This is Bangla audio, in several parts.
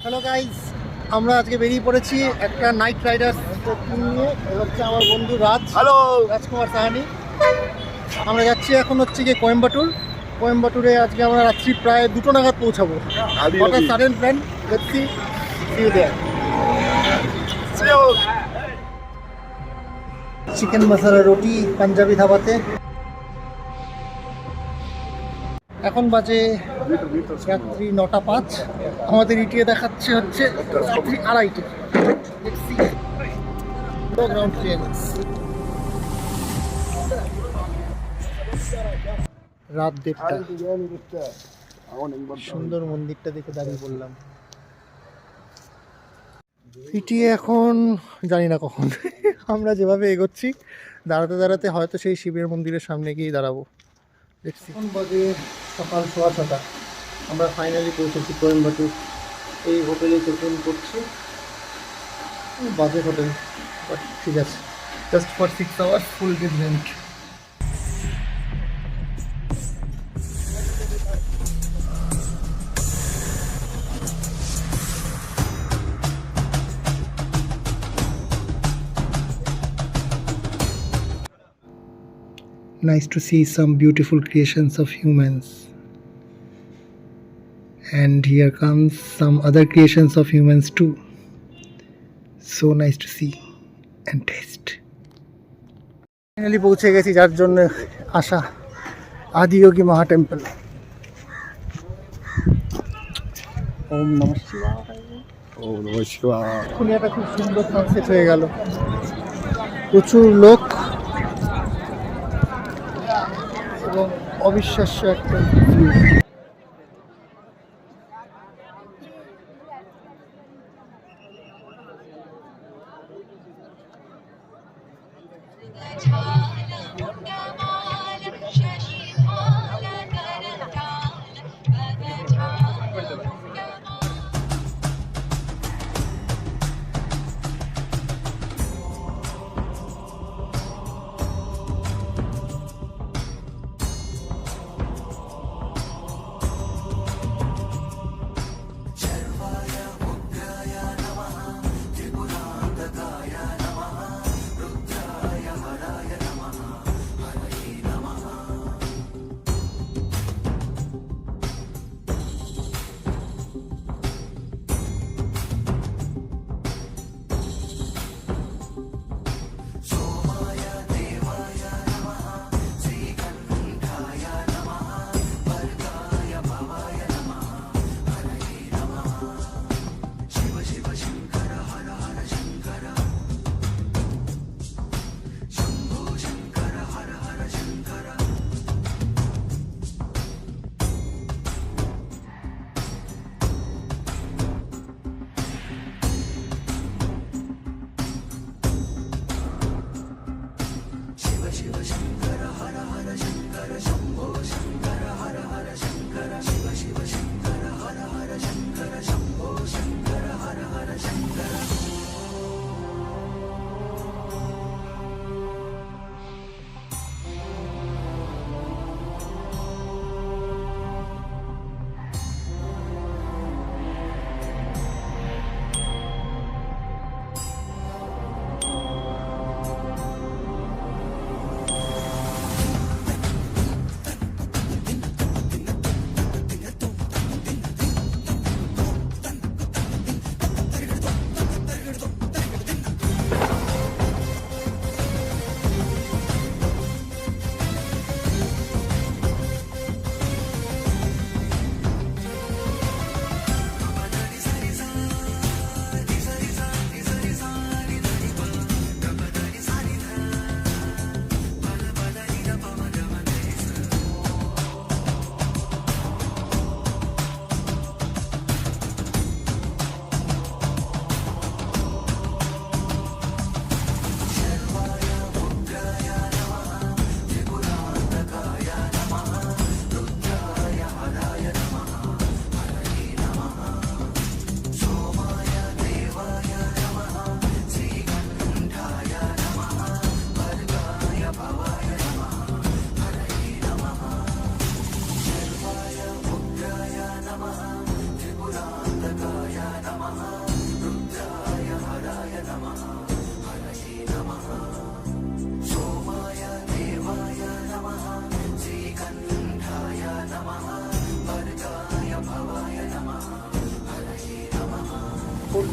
হ্যালো গাইজ, আমরা আজকে বেরিয়ে পড়েছি একটা নাইট রাইডার টিম নিয়ে। হচ্ছে আমার বন্ধু রাজকুমার সাহানি। আমরা যাচ্ছি এখন হচ্ছে গিয়ে কোয়েম্বাটুরে আজকে আমরা রাত্রি প্রায় 2টো নাগাদ পৌঁছাবো। Sudden plan, let's see you there. Chicken masala রুটি পাঞ্জাবি ধাবাতে। এখন বাজে রাত্রি 9টা 5। আমাদের ইটিয়ে দেখাচ্ছে হচ্ছে রাত্রি 2:30। রাত 1:30। সুন্দর মন্দিরটা দেখে দাঁড়িয়ে পড়লাম। ইটিয়ে এখন জানি না কখন। আমরা যেভাবে এগোচ্ছি দাঁড়াতে দাঁড়াতে হয়তো সেই শিবের মন্দিরের সামনে গিয়ে দাঁড়াবো। এখন বাজে সকাল 6:15। আমরা ফাইনালি পৌঁছেছি কোয়েম্বাটুর। এই হোটেলে চেক ইন করছি। বাজে হোটেল, বাট ঠিক আছে। Just for 6 hours full day rent. Nice to see some beautiful creations of humans. And here comes some other creations of humans too. So nice to see and taste. Finally পৌঁছে গেছি যার জন্য আসা, আদিয়োগী মহা টেম্পল। ওম নমঃ শিবায়। ওম নমঃ শিবায়। এখন একটা খুব সুন্দর সানসেট হয়ে গেল। প্রচুর লোক এবং অবিশ্বাস্য একটা view.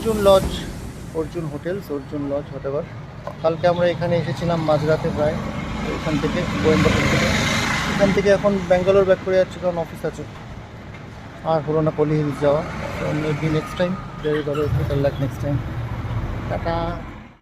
Arjun lodge, Arjun hotels, Arjun lodge হোটেভার। কালকে আমরা এখানে এসেছিলাম মাঝরাতে প্রায়, এখান থেকে কোয়েম্বাটুর থেকে। এখান থেকে এখন ব্যাঙ্গালোর ব্যাক করে যাচ্ছি, কারণ অফিস আছে। আর হলো না কলি হিলস যাওয়া। তো maybe next time, better luck next time. Tata.